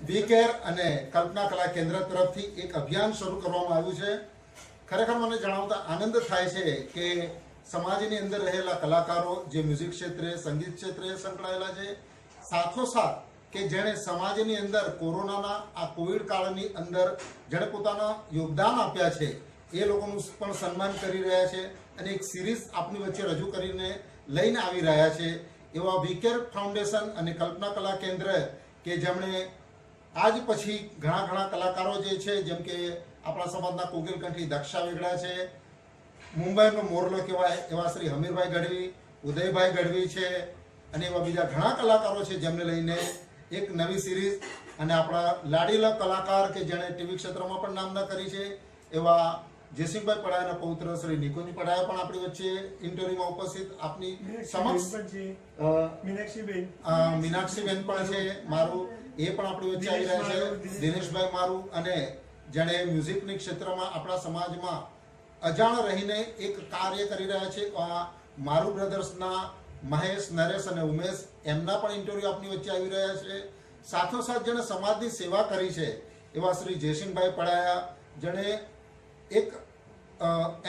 વીકેર અને કલ્પના કલા કેન્દ્ર તરફથી એક અભિયાન શરૂ કરવામાં આવ્યું છે. ખરેખર મને જણાવતા આનંદ થાય છે કે સમાજની અંદર રહેલા કલાકારો જે મ્યુઝિક ક્ષેત્રે સંગીત ક્ષેત્રે સંકળાયેલા છે, સાથોસાથ કે જેણે સમાજની અંદર કોરોનાના આ કોવિડ કાળની અંદર જેણે પોતાના યોગદાન આપ્યા છે એ લોકોનું પણ સન્માન કરી રહ્યા છે અને એક સિરીઝ આપની વચ્ચે રજૂ કરીને લઈને આવી રહ્યા છે. એવા વીકેર ફાઉન્ડેશન અને કલ્પના કલા કેન્દ્ર કે જેમણે આજ પછી ઘણા કલાકારો જે છે, જેમ કે આપણા સમાજના કોકિલકંઠી દક્ષા વેગડા છે, મુંબઈનો મોરલો કહેવાય એવા શ્રી હમીરભાઈ ગઢવી, ઉદયભાઈ ગઢવી છે અને એવા બીજા ઘણા કલાકારો છે જેમને લઈને એક નવી સિરીઝ અને આપણા લાડીલા કલાકાર કે જેણે ટીવી ક્ષેત્રમાં પણ નામના કરી છે એવા જયસિંહભાઈ પડાયાના પૌત્ર શ્રી નિકુંજ પડાયા પણ આપણી વચ્ચે ઇન્ટરવ્યુમાં ઉપસ્થિત આપની સમક્ષ મીનાક્ષીબેન પણ છે મારું, એ પણ આપણી વચ્ચે આવી રહ્યા છે, દિનેશભાઈ મારું, અને જેણે મ્યુઝિકની ક્ષેત્રમાં આપણા સમાજમાં અજાણ રહીને એક કાર્ય કરી રહ્યા છે મારું બ્રધર્સના મહેશ, નરેશ અને ઉમેશ, એમના પણ ઇન્ટરવ્યુ આપની વચ્ચે આવી રહ્યા છે. સાથોસાથ જેણે સમાજની સેવા કરી છે એવા શ્રી જયસિંહભાઈ પડાયા, જેણે એક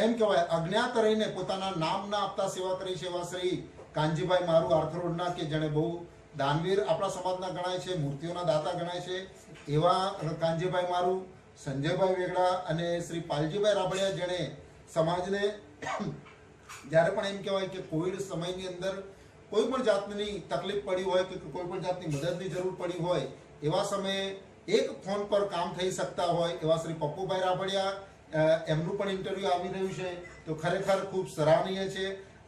એમ કહેવાય અજ્ઞાત રહીને પોતાના નામ ના આપતા સેવા કરી છે એવા શ્રી કાનજીભાઈ મારું આર્થરોડના, કે જેણે બહુ દાનવીર આપણા સમાજના ગણાય છે, મૂર્તિઓના દાતા ગણાય છે એવા કાનજીભાઈ મારું, સંજયભાઈ વેગડા અને શ્રી પાલજીભાઈ રાબડિયા, જેણે સમાજને જ્યારે પણ એમ કહેવાય કે કોવિડ સમયની અંદર કોઈ પણ જાતની તકલીફ પડી હોય કે કોઈ પણ જાતની મદદની જરૂર પડી હોય એવા સમયે એક ફોન પર કામ થઈ શકતા હોય એવા શ્રી પપ્પુભાઈ રાબડિયા, એમનું પણ ઇન્ટરવ્યુ આવી રહ્યું છે. તો ખરેખર ખૂબ સરાહનીય છે.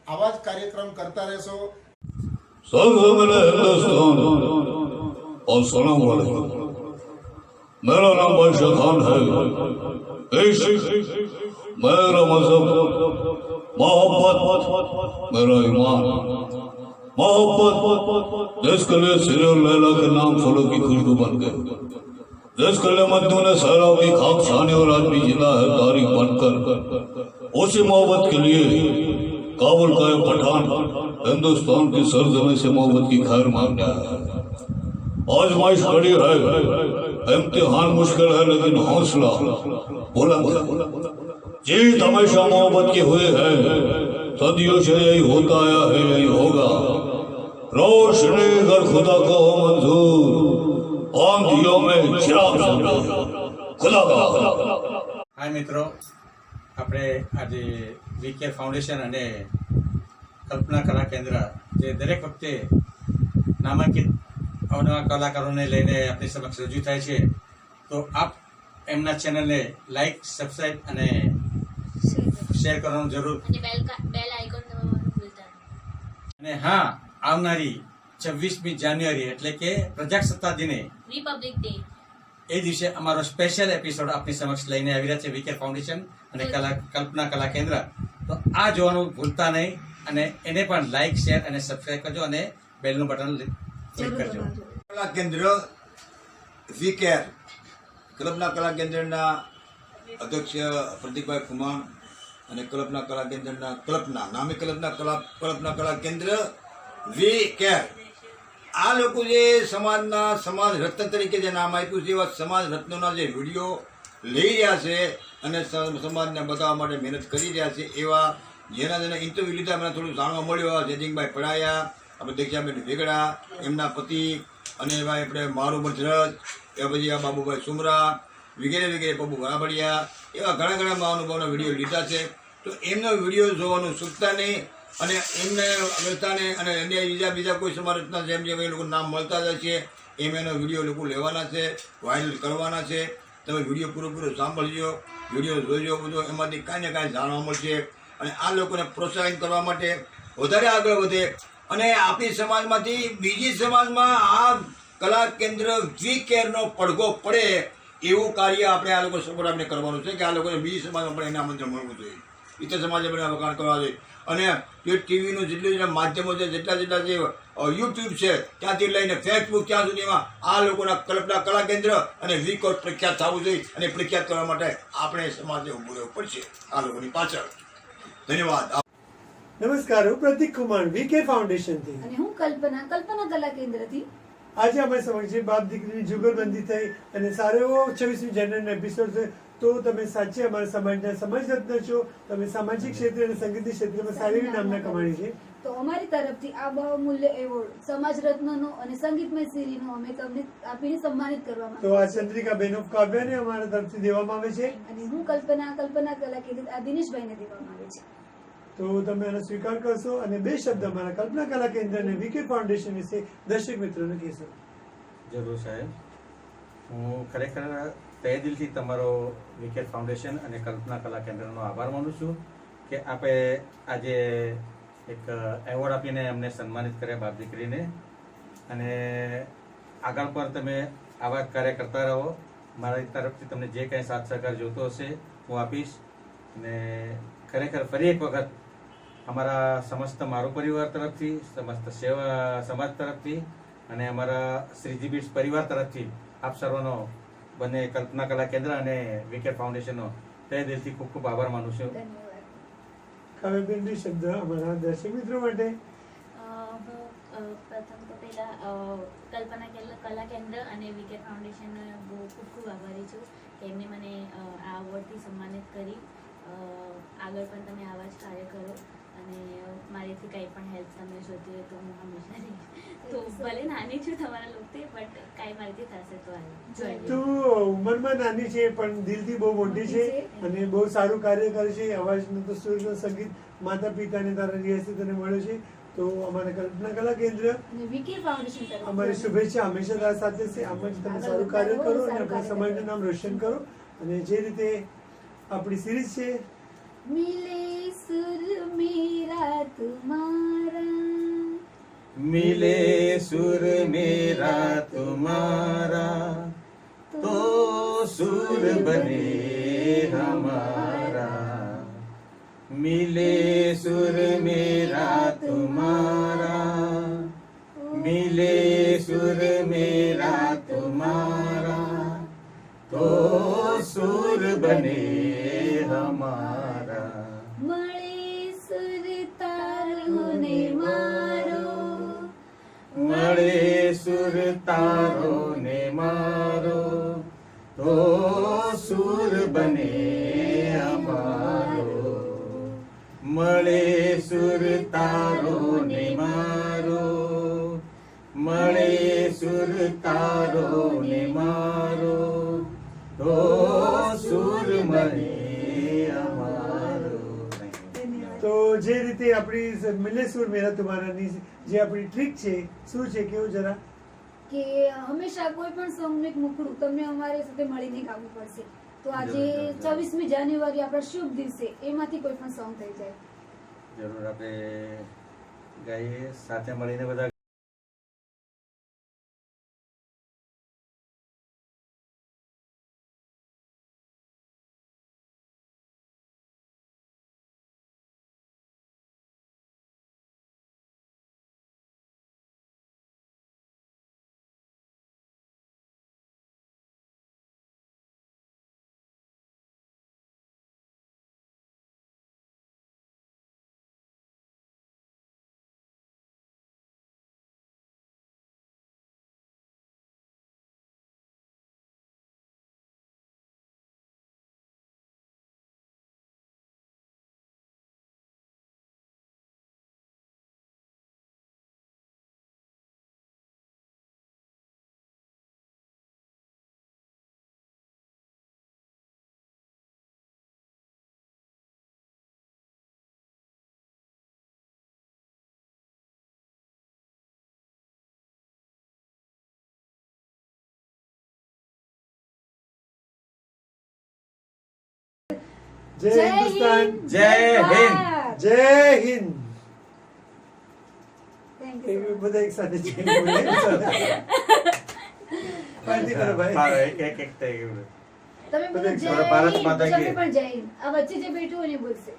આવા જ કાર્યક્રમ કરતા રહેશો. मेरा नाम बादशाह खान है. मेरा मजहब मोहब्बत, मेरा ईमान मोहब्बत. जिसके लिए सीरियल लैला के नाम फूलों की खुशबू बन गए, जिसके लिए मजनू ने सहराओं की खाक छाने और आज भी जिंदा है तारीख बनकर, उसी मोहब्बत के लिए काबुल का एक पठान हिंदुस्तान की सरजमी से मोहब्बत की खैर मांगने आया. आजमाइश बड़ी है, इम्तिहान मुश्किल है, लेकिन हौसला बुलंद है. जीत हमेशा मोहब्बत की हुई है, सदियों से यही होता आया है, यही होगा. रोशनी अगर खुदा को हो मंजूर, आंधियों में चिराग जले खुदा का. हाय मित्रों, આપણે આજે વીકેર ફાઉન્ડેશન અને કલ્પના કલા કેન્દ્ર જે દરેક વખતે નામાંકિત અવનવા કલાકારોને લઈને આપણી સમક્ષ રજૂ થાય છે, તો આપ એમના ચેનલને લાઈક, સબસ્ક્રાઇબ અને શેર કરવાનું જરૂર. અને હા, આવનારી 26મી જાન્યુઆરી એટલે કે પ્રજાસત્તાક દિને, રિપબ્લિક ડે, એ દિવસે અમારો સ્પેશિયલ એપિસોડ આપની સમક્ષ લઈને આવી રહ્યા છે વીકેર ફાઉન્ડેશન અને કલ્પના કલા કેન્દ્ર. તો આ જોવાનું ભૂલતા નહીં અને એને પણ લાઈક, શેર અને સબસ્ક્રાઇબ કરજો અને બેલનું બટન ક્લિક કરજો. કલા કેન્દ્ર વીકેર કલ્પના કલા કેન્દ્રના અધ્યક્ષ પ્રદીપભાઈ કુમાર અને કલ્પના કલા કેન્દ્રના કલ્પના કલા કેન્દ્ર વીકેર, આ લોકો જે સમાજ રત્ન તરીકે જે નામ આપ્યું છે એવા સમાજ રત્નોના જે વિડીયો લઈ રહ્યા છે અને સમાજને બતાવવા માટે મહેનત કરી રહ્યા છે એવા જેના ઇન્ટરવ્યુ લીધા મને થોડું જાણવા મળ્યું. જયસિંહભાઈ પડાયા, આપણે દક્ષાબેન વેગડા, એમના પતિ, અને એવા આપણે મારું બચરજ, એ પછી આ બાબુભાઈ સુમરા વગેરે પપ્પુ રાબડિયા, એવા ઘણા મહાનુભાવોના વિડીયો લીધા છે. તો એમનો વિડીયો જોવાનું ચૂકતા નહીં અને એમને અગરતાને અને બીજા કોઈ સમારતના જેમ એ લોકો નામ મળતા જાય છે એમ એનો વિડીયો લોકો લેવાના છે, વાયરલ કરવાના છે. તમે વિડીયો પૂરો સાંભળજો, વિડીયો જોજો, બધો એમાંથી કાંઈ ને કાંઈ જાણવા મળશે અને આ લોકોને પ્રોત્સાહિત કરવા માટે વધારે આગળ વધે અને આપણી સમાજમાંથી બીજી સમાજમાં આ કલા કેન્દ્ર વીકેરનો પડઘો પડે એવું કાર્ય આપણે આ લોકો સપોર્ટ આપણે કરવાનું છે કે આ લોકોને બીજી સમાજમાં પણ એને આમંત્રણ મળવું જોઈએ, ઇતર સમાજે પણ વખાણ કરવા જોઈએ. અને જે ટીવીનું જેટલું માધ્યમો છે, જેટલા જે યુટ્યુબ છે, ત્યાંથી લઈને ફેસબુક, ત્યાં સુધીમાં આ લોકોના કલ્પના કલા કેન્દ્ર અને વીકેર પ્રખ્યાત થવું જોઈએ અને પ્રખ્યાત કરવા માટે આપણે સમાજે ઉભું રહેવું પડશે આ લોકોની પાછળ. ધન્યવાદ. નમસ્કાર, હું પ્રતીક કુમાર વીકે ફાઉન્ડેશન થી અને હું કલ્પના કલા કેન્દ્રથી. આજે અમારી સમક્ષ જે બાપ દીકરીની જુગલબંધી થઈ અને સારો એવો 26મી જાન્યુઆરીનો એપિસોડ છે. તો તમે સાચે અમારા સમાજના સમાજ રત્ન છો. તમે સામાજિક ક્ષેત્રે અને સંગીતની ક્ષેત્રમાં સારી એવી નામના કમાણી છે. તો અમારી તરફથી આ બહુમૂલ્ય એવોર્ડ સમાજ રત્નનો અને સંગીતમય સિરીનો અમે તમને આપીને સન્માનિત કરવામાં તો આ ચંદ્રિકા બેન ઓફ કાવ્યને અમારા તરફથી દેવામાં આવે છે. અને હું કલ્પના કલા કેન્દ્ર આ દિનેશભાઈને દેવામાં આવે છે. તો તમે આનો સ્વીકાર કરશો અને 2 શબ્દ અમારા કલ્પના કલા કેન્દ્ર અને વીકે ફાઉન્ડેશન વિશે દર્શક મિત્રોને કહેશો. જરૂર સાહેબ. હું ખરેખર તહે દિલથી તમારો વિકેટ ફાઉન્ડેશન અને કલ્પના કલા કેન્દ્રનો આભાર માનું છું કે આપે આજે એક એવોર્ડ આપીને અમને સન્માનિત કર્યા બાપ દીકરીને, અને આગળ પર તમે આવા જ કાર્ય કરતા રહો. મારી તરફથી તમને જે કંઈ સાથ સહકાર જોતો હશે હું આપીશ. અને ખરેખર ફરી એક વખત અમારા સમસ્ત મારો પરિવાર તરફથી, સમસ્ત સેવા સમાજ તરફથી અને અમારા શ્રીજી બીટ્સ પરિવાર તરફથી આપ સર્વનો બંને કલ્પના કલા કેન્દ્ર અને વિકેટ ફાઉન્ડેશનનો તહે દિલથી ખૂબ ખૂબ આભાર માનું છું. ધન્યવાદ. કાવ્યબેન 2 શબ્દ અમારા દર્શક મિત્રો માટે. હું પ્રથમ તો પહેલા કલ્પના કલા કેન્દ્ર અને વિકેટ ફાઉન્ડેશનનો બહુ ખૂબ ખૂબ આભારી છું કે એમને મને આ અવોર્ડથી સન્માનિત કરી. આગળ પણ તમે આવા જ કાર્ય કરો અને મારીથી કંઈ પણ હેલ્પ તમે જોતી હોય તો હું હંમેશા રહીશ. તો ભલે નાની છું તમારા લોકોથી, બટ કાંઈ મારીથી થશે તો જોઈ તું ઉંમરમાં નાની છે પણ દિલથી બહુ મોટી છે અને બહુ સારું કાર્ય કરે છે. અવાજનું તો સુરનું સંગીત માતા પિતાને તારા રિયાસથી તને મળ્યો છે. તો અમારા કલ્પના કલા કેન્દ્ર અને વીકે ફાઉન્ડેશન તરફથી અમારી શુભેચ્છા હંમેશા તારા સાથે છે. આમ જ તમે સારું કાર્ય કરો અને આપણા સમાજનું નામ રોશન કરો. અને જે રીતે આપણી સિરીઝ છે મિલે સુર મેરા તુમારા, મિલે સુર મેરા તુમારા તો સુર બને હમારા. મિલે સુર મેરા તુમારા, મિલે સુર મેરા તુમારા તો સુર બને હમારા. મળે સુર તારો ને મારો, મળે સુર તારો ને મારો તો સુર બને અમારો. મળે સુર તારો ને મારો, મળે સુર તારો ને મારો તો સુર મળે અમારો. તો જે રીતે આપણી મિલે સુર મેરા તુમારાની જે આપણી ટ્રીક છે શું છે કેવું જરા. કે હંમેશા કોઈ પણ સોંગનું એક મુખડું તમને અમારી સાથે મળીને ગાવું પડશે. તો આજે 24મી જાન્યુઆરી આપણા શુભ દિવસે એમાંથી કોઈ પણ સોંગ થઈ જાય. જરૂર આપણે ગાઈએ સાથે મળીને બધા. જય હિન્દુસ્તાન, જય હિન્દ. ભારત. જય Hind. Thank you so much. બધા એક સાથે જય હિન્દ બોલે. ફરીથી કરો ભાઈ. એક થઈ ગયું. તમે બોલો બધા જય ભારત હિન્દ, માતા તમે કી. પણ જય હિન્દ. આ વચ્ચે જે બેઠું હોય ને એ બોલશે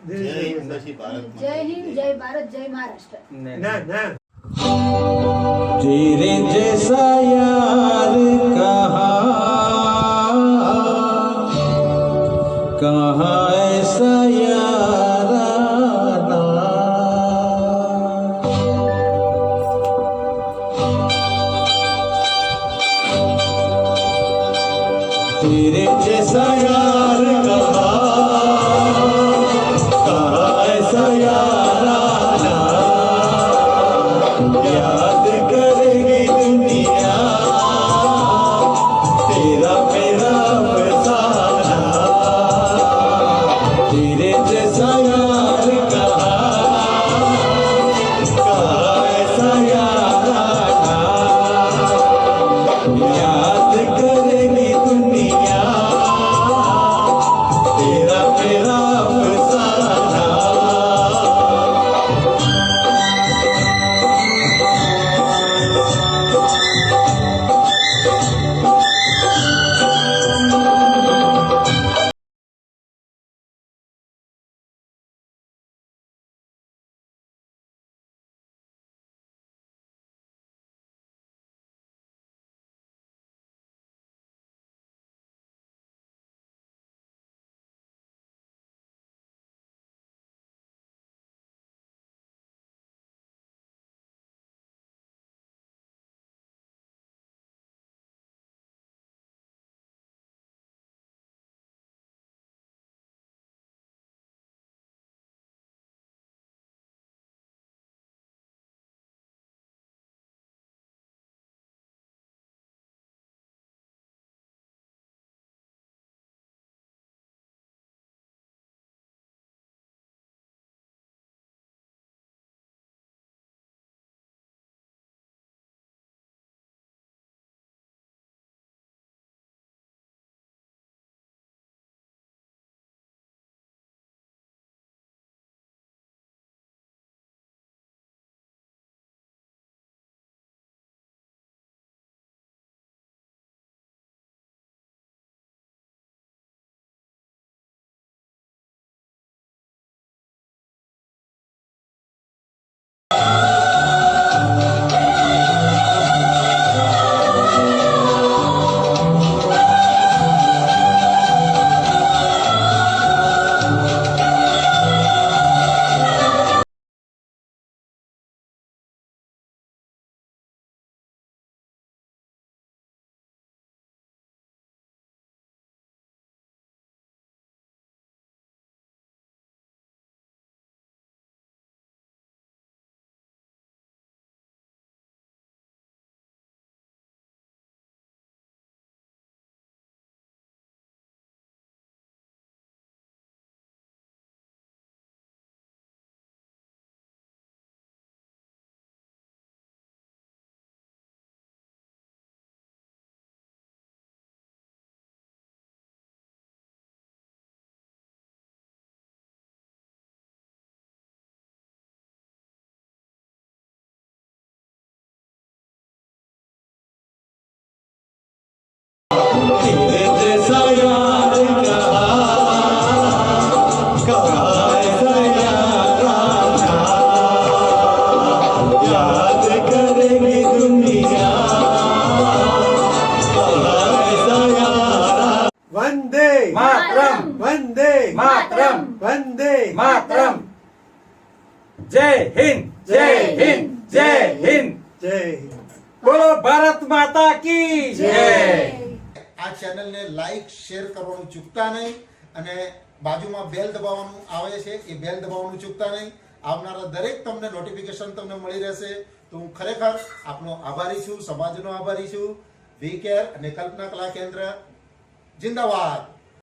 જય હિન્દ, જય ભારત, જય મહારાષ્ટ્ર. ના ના तेरे जैसा यार कहाँ ऐसा याराना. तेरे जैसा यार कहाँ ऐसा यार आना, याद करेगी दुनिया तेरा मेरा फसाना। तेरे जैसा यार कहाँ ऐसा यार आना, याद करेगी दुनिया तेरा मेरा फसाना। तेरे जैसा यार कहाँ ऐसा यार आना, याद करेगी दुनिया कहाँ ऐसा यार। वंदे मातरम, वंदे मातरम, वंदे मातरम। जय हिंद, जय हिंद, जय हिंद। जय हिंद। બોલો ભારત માતા की જય। આ ચેનલને લાઈક શેર કરવાનું ચૂકતા નહીં અને બાજુમાં બેલ દબાવવાનું આવે છે એ બેલ દબાવવાનું ચૂકતા નહીં। આવનારા દરેક તમને નોટિફિકેશન તમને મળી રહેશે। તો હું ખરેખર આપનો આભારી છું, સમાજનો આભારી છું। વી કેર અને કલ્પના કલા કેન્દ્ર જિંદાબાદ।